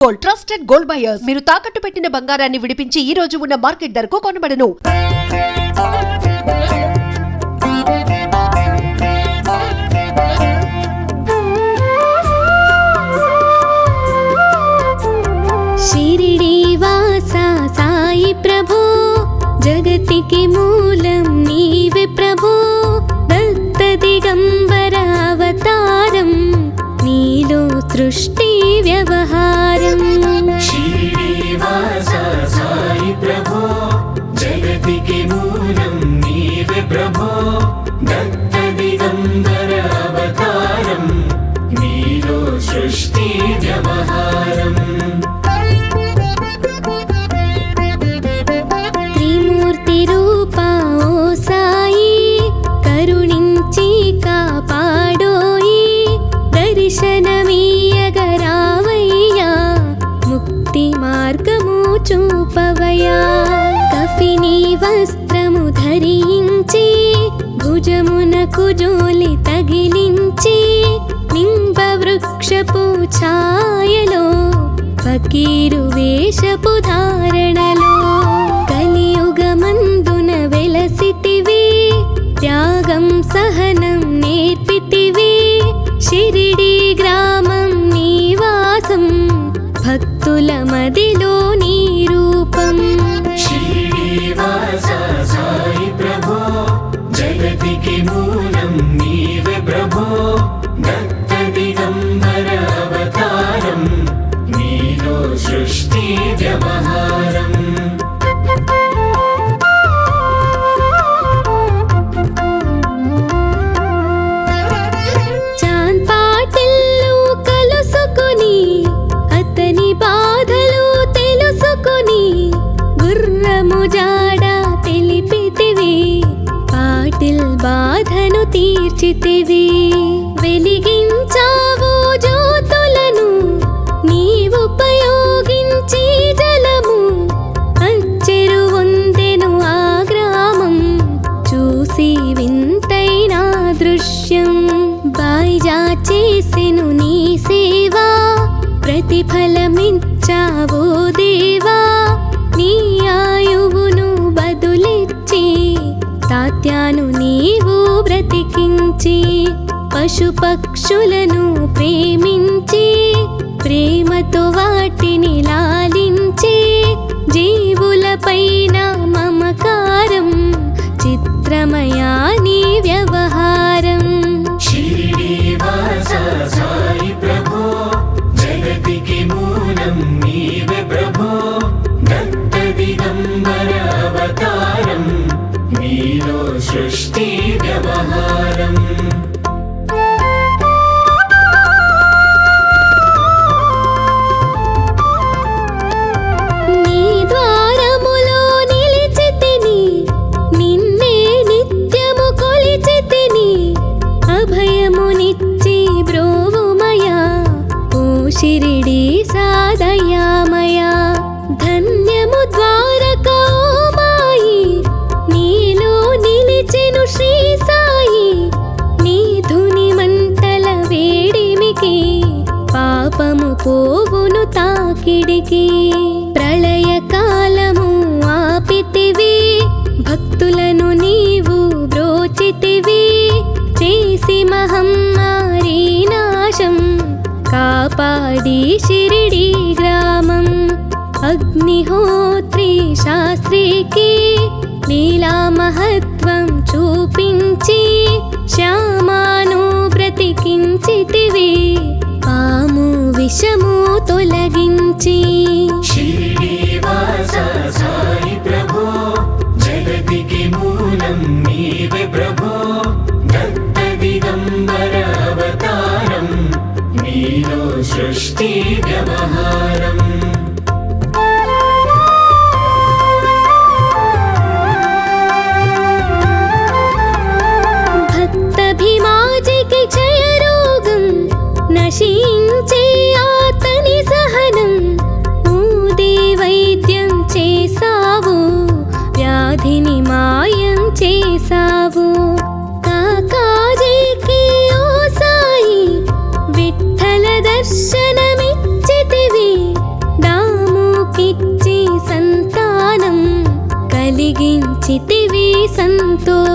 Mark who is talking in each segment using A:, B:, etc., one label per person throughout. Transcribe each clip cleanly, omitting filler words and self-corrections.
A: Gold trusted gold buyers మీరు తాకట్టు పెట్టిన బంగారాన్ని విడిపించి ఈ రోజు ఉన్న మార్కెట్ ధరకు కొనబడను.
B: शिरडी वासा साई प्रभो जगतिके मूलं नीवे प्रभो दत्त दिगंबर अवतारं नीलो सृष्टि व्यवहारम्
C: शिरडी वासा साई प्रभो जगतिके मूलं नीवे प्रभो दत्त दिगंबर अवतारं नीलो सृष्टि व्यवहारम्
B: చూపవయా కఫిని వస్త్రము ధరించి భుజమునకు జోలి తగిలించి నింబ వృక్షపు ఛాయలో ఫకీరు వేషపు ధారణలో కలియుగమందున వెలసితివి త్యాగం సహనం నేర్పితివి షిరిడి గ్రామం నివాసం భక్తుల మదిలో నీ రూపం
C: शिरडी वासा साई प्रभो जगतिके मूलं नीवे प्रभो दत्त दिगंबर अवतारं नीलो सृष्टि व्यवहारम्
B: బాధను తీర్చితివి వెలిగించావు జ్యోతులను నీవుపయోగించి జలము అచ్చెరు వందెను ఆ గ్రామం చూసి వింతైన దృశ్యం బాయిజా చేసెను నీ సేవా ప్రతిఫలమిచ్చావో దేవా నీ ఆయువును బదులిచ్చి తాత్యాను నీవు బ్రతికించి పశుపక్షులను ప్రేమించి ప్రేమతో వాటిని లాలించి జీవులపైన మమకారం చిత్రమయా నీ వ్యవహారం
C: शिरडी वासा साई प्रभो जगतिके मूलं नीवे प्रभो दत्त दिगंबर अवतारं नीलो सृष्टि व्यवहारम्
B: నీ ద్వారములో నిలిచితిని నిన్నే నిత్యము కొలిచితిని అభయమునిచ్చి బ్రోవుమయా ఓ షిరిడి సాదయామయా ధన్యము ద్వారకా మాయి నీలో నిలిచెను శ్రీ సాయి నీ ధుని మంటల వేడిమికి పాపము పోవును తాకిడికి ప్రళయ కాలము ఆపితివి భక్తులను నీవు బ్రోచితివి చేసి మహమ్మారి నాశం కాపాడి షిరిడి గ్రామం అగ్నిహోత్రి శాస్త్రికి లీలా మహత్వం చూపించి శ్యామాను బ్రతికించితివి పాము విషము తొలగించి
C: शिरडी वासा साई प्रभो जगतिके मूलं नीवे प्रभो दत्त दिगंबर अवतारं नीलो सृष्टि व्यवहारम्
B: భక్తభిమాజికి క్షయరోగం నశించే ఆతని సహనం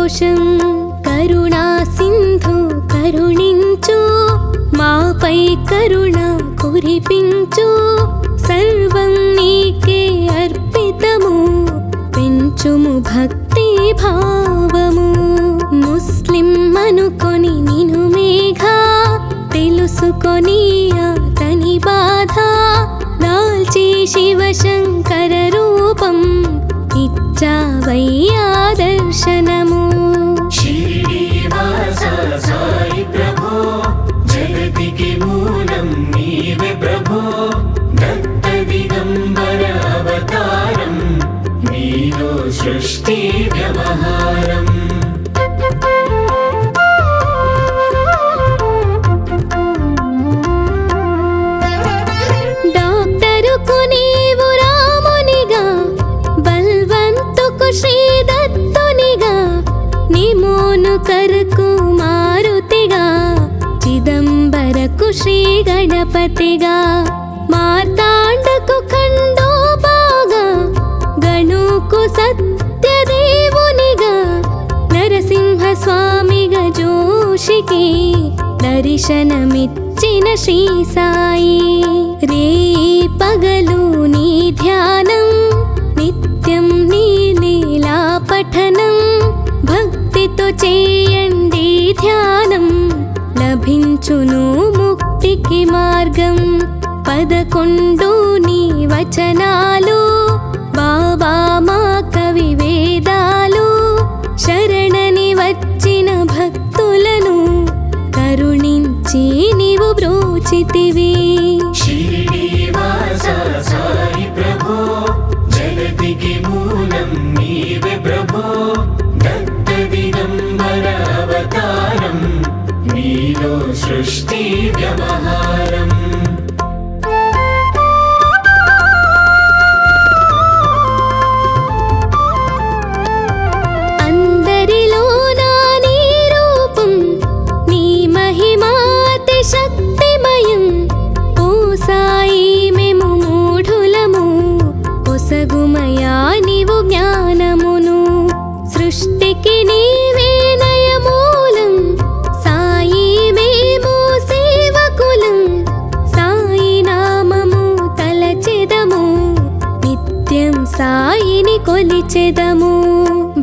B: దోషం. కరుణా సింధు కరుణించు, మాపై కరుణ కురిపించు. సర్వం నీకే అర్పితము, పెంచుము భక్తి భావము. ముస్లిం అనుకొని నిను మేఘా, తెలుసుకొని అతని బాధ. దాల్చి శివశంకర రూపం, ఇచ్చావయ్యా దర్శనము.
C: షిరిడీవాస సాయి ప్రభో, జగతికి మూలం నీవే ప్రభో. దత్త దిగంబర అవతారం, నీలో సృష్టి వ్యవహారం.
B: డాక్టరుకు నీవు రామునిగా, బల్వంతుకు శ్రీ దత్తునిగా. నిమోను కరకు మారుతిగా, చిదంబరకు శ్రీ గణపతిగా. మార్తాండకు ఖండోబాగా, గణుకు సత్యదేవునిగా. నరసింహ స్వామిగా జోషికి దర్శనమిచ్చిన శ్రీ సాయి. రేయి పగలు నీ ధ్యానం, నిత్యం నీ లీలా పఠనం. భక్తితో చేయండి ధ్యానం, లభించును ముక్తికి మార్గం. 11 నీ వచనాలు, బాబా మా కవి వేదాలు. శరణని వచ్చిన భక్తులను కరుణించి నీవు బ్రోచితివి.
C: షిరిడీవాస సాయి ప్రభో, జగతికి మూలం నీవే ప్రభో. దత్త దిగంబర అవతారం, నీలో సృష్టి వ్యవహారం.
B: అందరిలో నా నీ రూపం, నీ మహిమాతి శక్తిమయం. ఓ సాయి మేము మూఢులము, ఒసగుమయా నీవు జ్ఞానమును. సృష్టికి నీవే నయమూలం, సాయి మేము సేవకులం. సాయి నామము తలచెదము, నిత్యం సాయిని కొలిచెదము.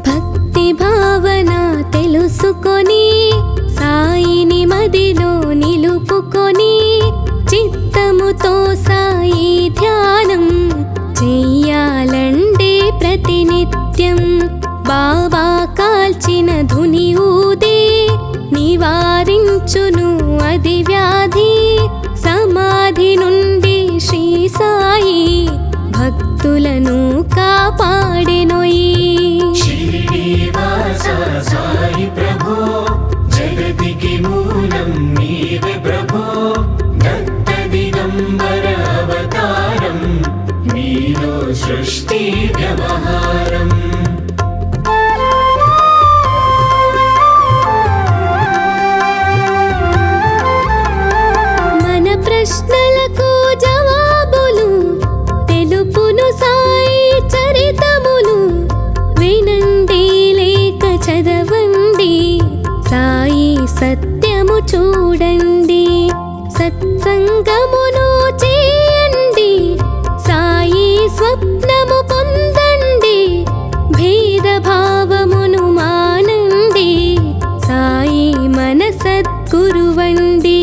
B: భక్తి భావన తెలుసుకొని, సాయిని మదిలో నిలుపుకొని. చిత్తముతో సాయి ధ్యానం చెయ్యాలండే ప్రతినిత్యం. బాబా కాల్చిన ధుని ఊదే, నివారించును అది వ్యాధి. సమాధి నుండి శ్రీ సాయి భక్తులను కాపాడెనోయి.
C: షిరిడీవాస సాయి ప్రభో, జగతికి మూలం నీవే ప్రభో. దత్త దిగంబర అవతారం, నీలో సృష్టి వ్యవహారం.
B: మన ప్రశ్నలకు జవాబులు తెలుపును సాయి చరితములు. వినండి లేక చదవండి, సాయి సత్యము చూడండి. సత్సంగమును చేయండి, సాయి స్వప్నము పొందండి. భేదభావమును మానండి, సాయి మన సద్గురువండి.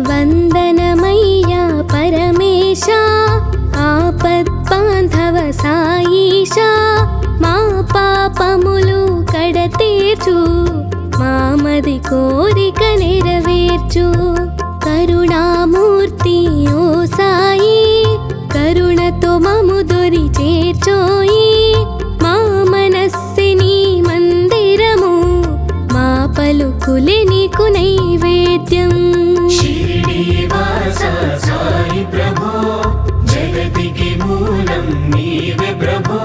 B: వందనమయ్యా పరమేశ, ఆపద్బాంధవ సాయిషా. మా పాపములు కడతీర్చు, మామది కోరిక నెరవేర్చు. కరుణామూర్తి ఓ సాయి, కరుణతో మము దొరి చేర్చోయి. మా మనస్సిని మందిరము, మా పలుకులే నీకు నైవేద్యం.
C: షిరిడీవాస సాయి ప్రభో, జగతికి మూలం నీవే ప్రభో.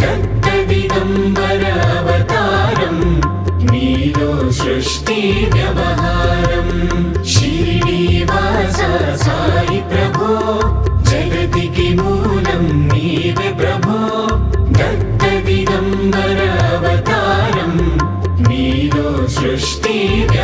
C: దత్త దిగంబర అవతారం, నీలో సృష్టి వ్యవహారం. షిరిడీవాస సాయి ప్రభో, జగతికి మూలం నీవే ప్రభో. దత్త దిగంబర అవతారం, सृष्टि